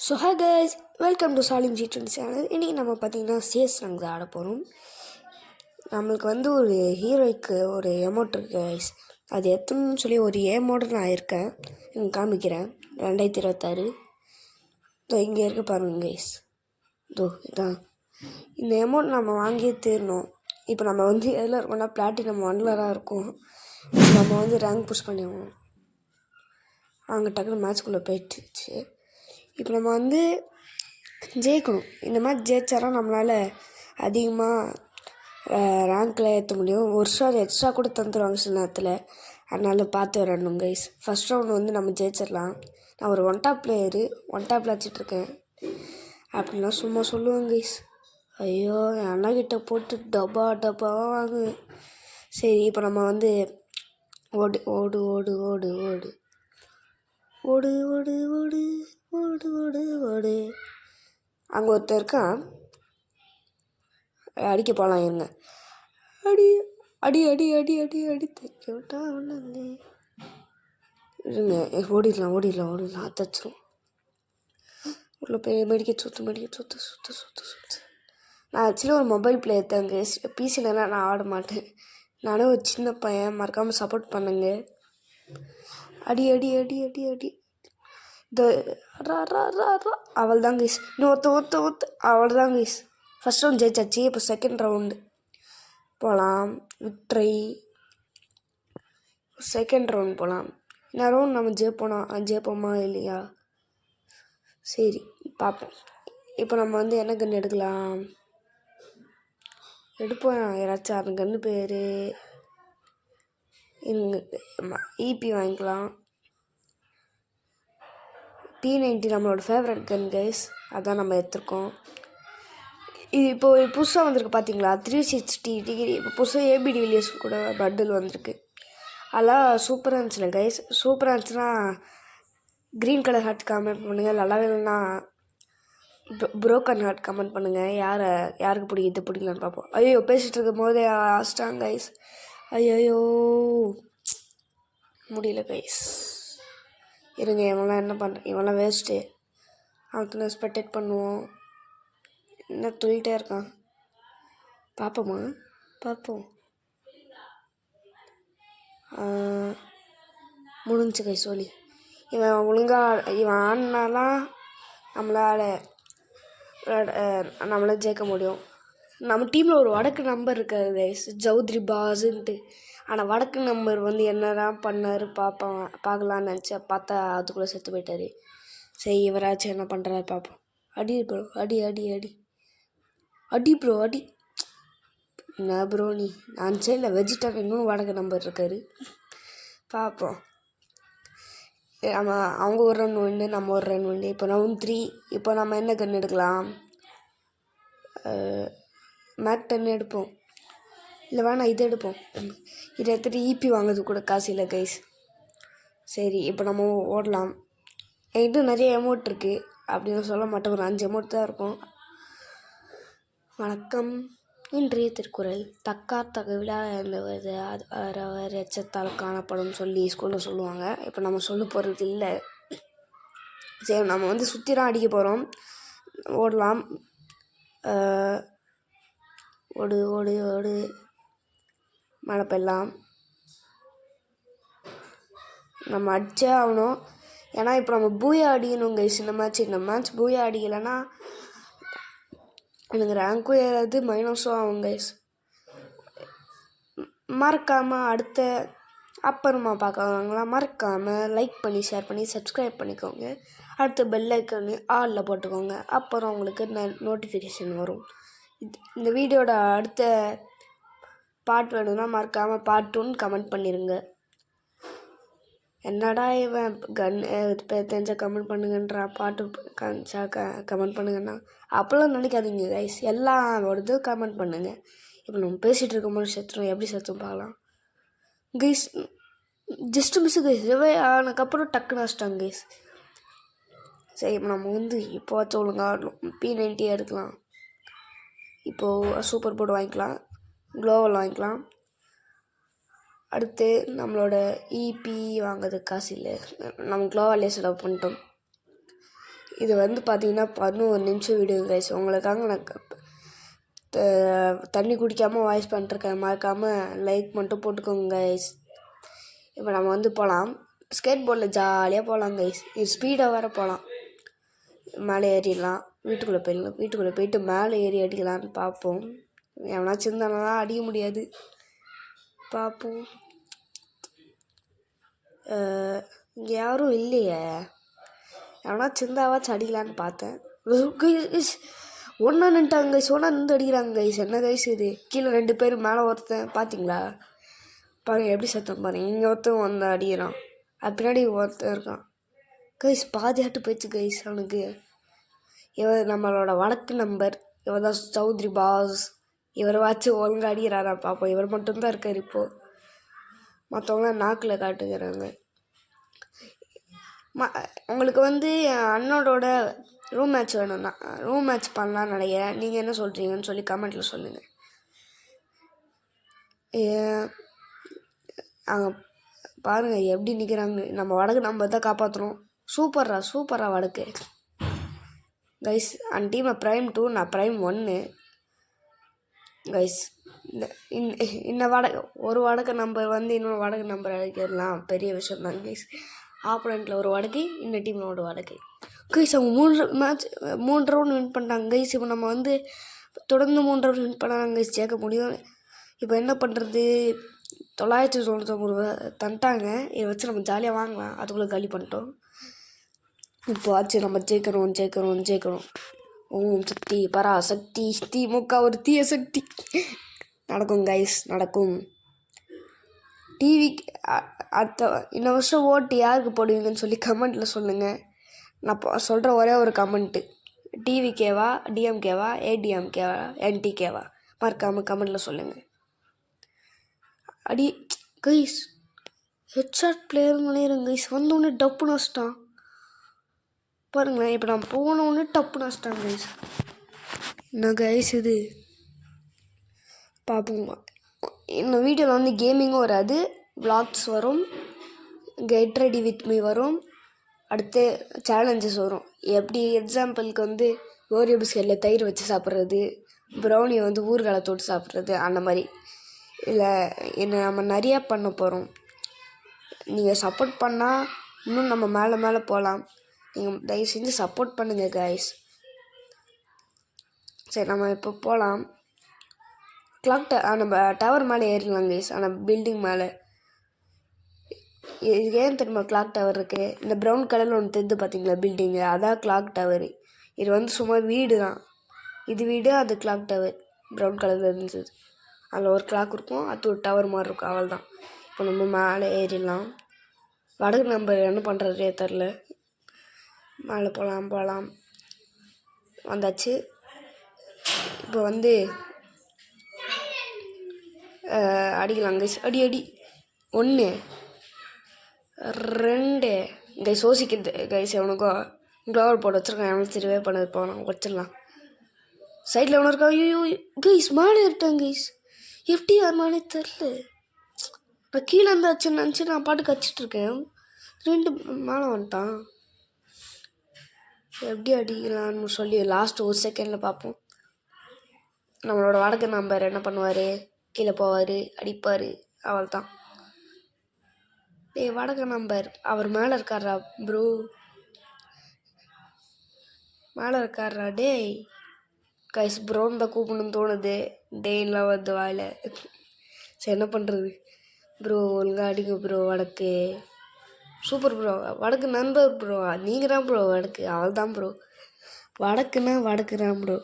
So hi guys, welcome to Salim G20 channel. இன்றைக்கி நம்ம பார்த்திங்கன்னா சிஎஸ் ரேங்க் தான் ஆட போகிறோம். நம்மளுக்கு வந்து ஒரு ஹீரோய்க்கு ஒரு எமௌண்ட் இருக்குது கைஸ். அது எத்தனைன்னு சொல்லி ஒரு ஏமோடு நான் இருக்கேன், இங்கே காமிக்கிறேன். 2026 இதோ இங்கே இருக்க பாருங்க கைஸ். இதோ இதான் இந்த எமௌண்ட் நம்ம வாங்கியே தீரணும். இப்போ நம்ம வந்து எதில் இருக்கோம்னா பிளாட்டினம் 1ல் தான் இருக்கும். நம்ம வந்து ரேங்க் புஷ் பண்ணிடுவோம். அங்கே டக்குனு மேட்ச்குள்ளே போயிடுச்சு. இப்போ நம்ம வந்து ஜெயிக்கணும். இந்த மாதிரி ஜெயிச்சாரா நம்மளால் அதிகமாக ரேங்க்கில் ஏற்ற முடியும். ஒரு ஸ்டார் எக்ஸ்ட்ரா கூட தந்துடுவாங்க சில நேரத்தில். அதனால் பார்த்து வரணும் கைஸ். ஃபஸ்ட் ரவுண்டு வந்து நம்ம ஜெயிச்சிடலாம். நான் ஒரு ஒன் டாப் விளாச்சிட்ருக்கேன் அப்படின்லாம் சும்மா சொல்லுவேன் கைஸ். ஐயோ, என் அண்ணாக்கிட்ட போட்டு டப்பாவாக வாங்குவேன். சரி, இப்போ நம்ம வந்து ஓடு ஓடு ஓடு ஓடு ஓடு ஓடு ஓடு ஓடு ஓடு ஓடு ஓடு. அங்கே ஒருத்தர் இருக்கான், அடிக்க போகலாம். இருங்க. அடி அடி அடி அடி அடி அடி தைக்க விட்டா ஒன்று. இருங்க, ஓடிடலாம் தச்சிரும். உள்ள போய் மெடிக்க சுற்று. நான் ஆக்சுவலி ஒரு மொபைல் பிளேயர் தாங்க. பிசிலலாம் நான் ஆட மாட்டேன். நானும் ஒரு சின்ன பையன். மறக்காமல் சப்போர்ட் பண்ணுங்க. அடி அடி அடி அடி அடி. இந்த அவள் தான் கைஸ். இன்னும் ஒத்து அவள் தான் கைஸ். First round ஜெயிச்சாச்சு. இப்போ செகண்ட் ரவுண்டு போகலாம். விக்ட்ரை செகண்ட் ரவுண்ட் போகலாம். இந்த ரவுண்ட் நம்ம ஜெயிப்போமா இல்லையா? சரி, பார்ப்போம். இப்போ நம்ம வந்து என்ன கன்று எடுக்கலாம்? எடுப்போம் யாராச்சும். அந்த கன்று பேர் ஈபி வாங்கிக்கலாம். P90 நம்மளோட ஃபேவரட் கன் கைஸ். அதான் நம்ம எடுத்துருக்கோம். இது இப்போது புதுசாக வந்திருக்கு பார்த்தீங்களா, 360 டிகிரி. இப்போ புதுசாக ஏபிடி வில்லியர்ஸ் கூட பண்டில் வந்திருக்கு. அதெல்லாம் சூப்பராக இருந்துச்சுல கைஸ். சூப்பராக இருந்துச்சுன்னா க்ரீன் கலர் ஹார்ட் கமெண்ட் பண்ணுங்கள். நல்லாவே இல்லைன்னா ப்ரோக்கன் ஹார்ட் கமெண்ட் பண்ணுங்கள். யாருக்கு பிடிக்கலான்னு பார்ப்போம். ஐயோ, பேசிகிட்டு இருக்கும் போதே ஆஸ்டாங்க கைஸ். ஐயோ, முடியல கைஸ். இருங்க, இவன்லாம் என்ன பண்ணுறேன்? இவன்லாம் வேஸ்ட்டு. அவனுக்கு ஸ்பெக்டேட் பண்ணுவோம். என்ன சொல்லிகிட்டே இருக்கான்? பார்ப்போம். முடிஞ்சு கை சொல்லி. இவன் ஆடினாலாம் நம்மளால ஜெயிக்க முடியும். நம்ம டீமில் ஒரு வடக்கு நம்பர் இருக்காது கைஸ், சௌத்ரி பாஸுன்ட்டு. ஆனால் வடக்கு நம்பர் வந்து என்னதான் பண்ணார் பார்க்கலான்னு நினச்சா பார்த்தா அதுக்குள்ளே செத்து போயிட்டார். சரி, இவராச்சும் என்ன பண்ணுறாரு பார்ப்போம். அடி ப்ரோ, அடி அடி அடி அடி ப்ரோ, அடி. என்ன ப்ரோ நீ? நான் சைடில் வெஜிடேரியன் இன்னும் வடக்கு நம்பர் இருக்கார். பார்ப்போம். அவங்க ஒரு ரன் உண்டு, நம்ம ஒரு ரன் உண்டு. இப்போ ரவுண்ட் 3. இப்போ நம்ம என்ன கன்று எடுக்கலாம்? மேக் 10 எடுப்போம். இல்லை வேணாம், இது எடுப்போம். இதை எடுத்துகிட்டு ஈபி வாங்குறது கூட காசு இல்லை கைஸ். சரி, இப்போ நம்ம ஓடலாம். என்கிட்ட நிறைய அமௌண்ட் இருக்குது அப்படின்னு சொல்ல மாட்டேன். ஒரு 5 அமௌண்ட் தான் இருக்கும். வணக்கம். இன்றைய திருக்குறள்: தக்கார் தகவிலா இருந்தவது அது எச்சத்தால் காணப்படும் சொல்லி ஸ்கூலில் சொல்லுவாங்க. இப்போ நம்ம சொல்ல போகிறது இல்லை. சரி, நம்ம வந்து சுற்றி தான் அடிக்க போகிறோம். ஓடலாம். ஓடு ஓடு ஓடு. மழை பெய்யலாம். நம்ம அடிச்சே ஆகணும். ஏன்னா இப்போ நம்ம பூயா அடிக்கணும் கைஸ். இந்த மேட்ச் பூயா அடிக்கலைன்னா எனக்கு ரேங்க்கும் ஏறாது, மைனஸும் ஆகும் கைஸ். மறக்காமல் அப்புறமா பார்க்கறவங்களாம் மறக்காமல் லைக் பண்ணி, ஷேர் பண்ணி, சப்ஸ்கிரைப் பண்ணிக்கோங்க. அடுத்த பெல் ஐக்கானு ஆலில் போட்டுக்கோங்க. அப்புறம் உங்களுக்கு நோட்டிஃபிகேஷன் வரும். இந்த வீடியோட அடுத்த பார்ட் வேணும்னா மறக்காமல் பார்ட் 2ன்னு கமெண்ட் பண்ணிடுங்க. என்னடா இவன் தெரிஞ்ச கமெண்ட் பண்ணுங்கன்றா, பாட்டு காமிச்சா கமெண்ட் பண்ணுங்கன்னா அப்போல்லாம் நினைக்காதீங்க கைஸ். எல்லாரோடதும் கமெண்ட் பண்ணுங்கள். இப்போ நம்ம பேசிகிட்டு இருக்கும்போது செத்துரும். எப்படி செத்துரும் பார்க்கலாம் கைஸ். Just miss guys. ஆனதுக்கப்புறம் டக்குன்னு வச்சிட்டாங்க கைஸ். சரி, இப்போ நம்ம வந்து இப்போவாச்சும் ஒழுங்காக ஆடணும். P90 எடுக்கலாம். இப்போது சூப்பர் போர்டு வாங்கிக்கலாம், க்ளோவல் வாங்கிக்கலாம். அடுத்து நம்மளோட ஈபி வாங்கிறதுக்கு காசு இல்லை. நம்ம க்ளோவாலே செலவு பண்ணிட்டோம். இது வந்து பார்த்தீங்கன்னா 11 நிமிஷம் வீடியோ கைஸ். உங்களுக்காக நான் தண்ணி குடிக்காமல் வாய்ஸ் பண்ணிட்டுருக்கேன். மறக்காமல் லைக் மட்டும் போட்டுக்கோங்க கைஸ். இப்போ நம்ம வந்து போகலாம். ஸ்கேட் போர்டில் ஜாலியாக போகலாம் கைஸ். இது ஸ்பீடாக வேறு போகலாம். மேலே ஏறிடலாம். வீட்டுக்குள்ளே போயிடலாம். வீட்டுக்குள்ளே போயிட்டு மேலே ஏறி அடிக்கலான்னு பார்ப்போம். எவனாச்சும் இருந்தாலும் அடிக்க முடியாது. பார்ப்போம். இங்கே யாரும் இல்லையே. எவனாச்சும் இருந்தாவாச்சும் அடிக்கலான்னு பார்த்தேன். ஒன்றா நின்ட்டாங்க கைஸ். ஒன்றா நின்று அடிக்கிறாங்க கைஸ். என்ன கைஸ் இது? கீழே 2 பேர் மேலே ஒருத்தன். பார்த்தீங்களா? பாருங்கள் எப்படி சத்தம் பாருங்கள். இங்கே ஒருத்தன் வந்து அடிக்கிறான். அது பின்னாடி ஒருத்தன் இருக்கான் கைஸ். பாதியாட்டு போயிடுச்சு கைஸ் அவனுக்கு. இவர் நம்மளோட வடக்கு நம்பர். இவர் தான் சௌத்ரி பாஸ். இவர் வாச்சு ஒழுங்காக அடிக்கிறாரா பார்ப்போம். இவர் மட்டும்தான் இருக்கார் இப்போது. மற்றவங்களாம் நாக்கில் காட்டுக்கிறாங்க. உங்களுக்கு வந்து அண்ணனோட ரூம் மேட்ச் வேணும்னா ரூம் மேட்ச் பண்ணலான்னு நினைக்கிறேன். நீங்கள் என்ன சொல்கிறீங்கன்னு சொல்லி கமெண்ட்டில் சொல்லுங்கள். அங்கே பாருங்கள் எப்படி நிற்கிறாங்க. நம்ம வடக்கு நம்ம தான் காப்பாற்றுறோம். சூப்பரா வடக்கு கைஸ். அந்த டீமை ப்ரைம் 2, நான் ப்ரைம் 1 கைஸ். இந்த ஒரு வடக்கு நம்பர் வந்து இன்னொரு வடக்கு நம்பர் அடிக்கலாம் பெரிய விஷயம் தான் கைஸ். ஆப்போனண்ட்டில் ஒரு வடக்கு, இந்த டீமில் ஒரு வடக்கு கைஸ். அவங்க 3 ரவுண்ட் வின் பண்ணிட்டாங்க கைஸ். இப்போ நம்ம வந்து தொடர்ந்து 3 ரவுண்ட் வின் பண்ணாங்க கைஸ். ஜெயிக்க முடியும். இப்போ என்ன பண்ணுறது? 999 தந்துட்டாங்க. இதை வச்சு நம்ம ஜாலியாக வாங்கலாம். அதுக்குள்ளே காலி பண்ணிட்டோம். இப்போ ஆச்சு நம்ம ஜெயிக்கணும். ஓம் சக்தி பராசக்தி திமுக ஒரு தீய சக்தி. நடக்கும் கைஸ், நடக்கும். டிவி அடுத்த இந்த வருஷம் ஓட்டு யாருக்கு போடுவீங்கன்னு சொல்லி கமெண்ட்டில் சொல்லுங்கள். நான் சொல்கிற ஒரே ஒரு கமெண்ட்டு, டிவிகேவா, டிஎம்கேவா, ஏடிஎம்கேவா, என்டிகேவா, மறக்காமல் கமெண்ட்டில் சொல்லுங்கள். அடி கைஸ், ஹெட்ஷாட் பிளேயர் நினைக்கிறேன் கைஸ். வந்தோடனே டப்பு நஷ்டம் பாருங்களேன். இப்போ நான் போனோடனே டப்பு நஷ்டம் கைஸ். என்ன கைஸ் இது? பார்ப்போம். இந்த வீடியோவில் வந்து கேமிங்கும் வராது, விளாக்ஸ் வரும், கெட் ரெடி வித் மீ வரும், அடுத்து சேலஞ்சஸ் வரும். எப்படி எக்ஸாம்பிளுக்கு வந்து ஓரியோ பிஸ்கெட்டில் தயிர் வச்சு சாப்பிட்றது, ப்ரௌனி வந்து ஊறுகாலை தொட்டு சாப்பிட்றது, அந்த மாதிரி. இல்லை நம்ம நிறையா பண்ண போகிறோம். நீங்கள் சப்போர்ட் பண்ணால் இன்னும் நம்ம மேலே போகலாம். நீங்கள் தயவு செஞ்சு சப்போர்ட் பண்ணுங்கள் கைஸ். சரி, நம்ம இப்போ போகலாம். நம்ம டவர் மேலே ஏறிடலாம் கைஸ். ஆனால் பில்டிங் மேலே இது ஏன் தெரியுமா கிளாக் டவர் இருக்குது? இந்த ப்ரௌன் கலரில் ஒன்று தெரிந்து பார்த்தீங்களா பில்டிங்கு? அதான் கிளாக் டவர். இது வந்து சும்மா வீடு தான். இது வீடு, அது கிளாக் டவர். ப்ரௌன் கலரில் இருந்துச்சு. அதில் ஒரு கிளாக் இருக்கும், அது ஒரு டவர் மாதிரி இருக்கும். அவள் தான். இப்போ நம்ம மேலே ஏறிடலாம். வடக்கு நம்ம என்ன பண்ணுறதே தெரில. மேலே போகலாம். வந்தாச்சு. இப்போ வந்து அடிக்கலாம் கைஸ். அடி 1 2 கைஸ். யோசிக்கிறது கைஸ். எவனுக்கும் க்ளோவர் போட்டு வச்சுருக்கான். எவனுக்கு தெரியவே பண்ணது போகலாம், வச்சிடலாம். சைடில் எவனோ இருக்கா? ஐயோ கைஸ், மேலே ஏறிட்டாங்க கைஸ். எப்படி யார் மேலே தெரில. நான் கீழே இருந்தாச்சுன்னு நினச்சி நான் பாட்டுக்கு வச்சிட்ருக்கேன். 2 மேலே வந்துட்டான். எப்படி அடிக்கலான்னு சொல்லி லாஸ்ட் 1 செகண்டில் பார்ப்போம். நம்மளோட வடக்கு நம்பர் என்ன பண்ணுவார்? கீழே போவார், அடிப்பார், அவள் தான். டேய் வடக்கு நம்பர், அவர் மேலே இருக்காரா ப்ரோ? மேலே இருக்காரா? டேய் கைஸ், ப்ரோன்னு தான் கூப்பிடணும்னு தோணுது. டேன்லாம் வந்து வாயில். சரி, என்ன பண்ணுறது ப்ரோ? ஒழுங்காக அடிங்க ப்ரோ. வடக்கு சூப்பர் ப்ரோ. வடக்கு நண்பர் ப்ரோ. நீங்கள் தான் ப்ரோ வடக்கு. அவள் தான் ப்ரோ. வடக்கு தான் ப்ரோ.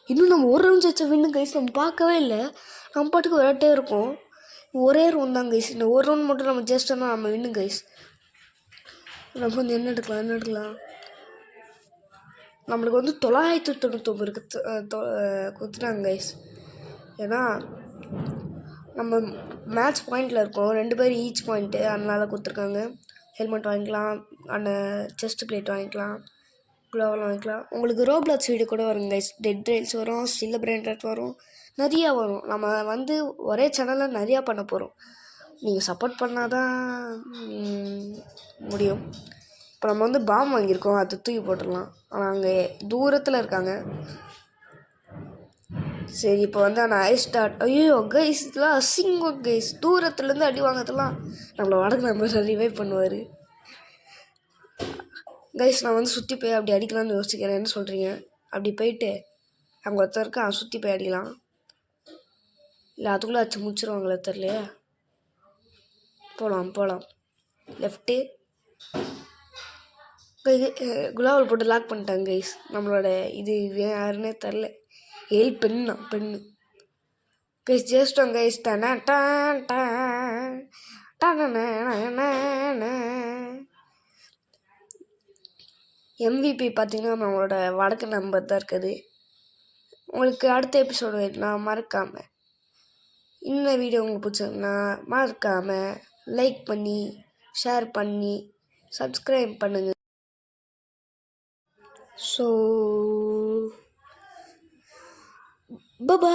இன்னும் நம்ம ஒரு ரவுண்ட் வச்ச வின்னு கைஸ். நம்ம பார்க்கவே இல்லை. நம்ம பாட்டுக்கு விளையாட்டே இருக்கோம். ஒரே ரவுண்ட் தான் கைஸ். இந்த ஒரு ரவுண்ட் மட்டும் நம்ம ஜெயிச்சிட்டோம்னா நம்ம வின்னு கைஸ். நம்ம வந்து என்ன எடுக்கலாம்? நம்மளுக்கு வந்து 999 கொடுத்துட்டாங்க கைஸ். ஏன்னா நம்ம மேட்ச் பாயிண்டில் இருக்கோம். 2 பேர் ஈச் பாயிண்ட்டு, அதனால கொடுத்துருக்காங்க. ஹெல்மெட் வாங்கிக்கலாம், அந்த செஸ்ட் பிளேட் வாங்கிக்கலாம், குளோவெல்லாம் வாங்கிக்கலாம். உங்களுக்கு ரோப்ளாக்ஸ் வீடியோ கூட வரும் கைஸ். டெட் ரைல்ஸ் வரும், ஸ்டில் பிராண்டட் வரும், நிறையா வரும். நம்ம வந்து ஒரே சேனலில் நிறையா பண்ண போகிறோம். நீங்கள் சப்போர்ட் பண்ணால் தான் முடியும். இப்போ நம்ம வந்து பாம் வாங்கியிருக்கோம், அதை தூக்கி போட்டுடலாம். ஆனால் அங்கே தூரத்தில் இருக்காங்க. சரி, இப்போ வந்து நான் ஐ ஸ்டார்ட். ஐயோ கைஸ், இதெல்லாம் அசிங்கம் கைஸ். தூரத்துலேருந்து அடி வாங்கிறதுலாம் நம்மளை வடக்கு நம்ம ரிவைவ் பண்ணுவார். கைஸ், நான் வந்து சுற்றி போய் அப்படி அடிக்கலாம்னு யோசிக்கிறேன். என்ன சொல்கிறீங்க? அப்படி போயிட்டு அங்கே ஒருத்தருக்கு அவன் சுற்றி போய் அடிக்கலாம். இல்லை அதுக்குள்ளே ஆச்சு முடிச்சிருவாங்களே தெரியலையே. போகலாம். லெஃப்ட்டு குலாவல் போட்டு லாக் பண்ணிட்டாங்க கைஸ். நம்மளோட இது யாருன்னே தெரில. பெண்ணு கைஸ் ஜெயிச்சிட்டோம் கைஸ். MVP பார்த்தீங்கன்னா நம்மளோட வடக்கு நம்பர் தான் இருக்குது. உங்களுக்கு அடுத்த எபிசோடு வேணும்னா மறக்காமல், இந்த வீடியோ உங்களுக்கு பிடிச்சிருக்குன்னா மறக்காமல் லைக் பண்ணி ஷேர் பண்ணி சப்ஸ்கிரைப் பண்ணுங்கள். So by.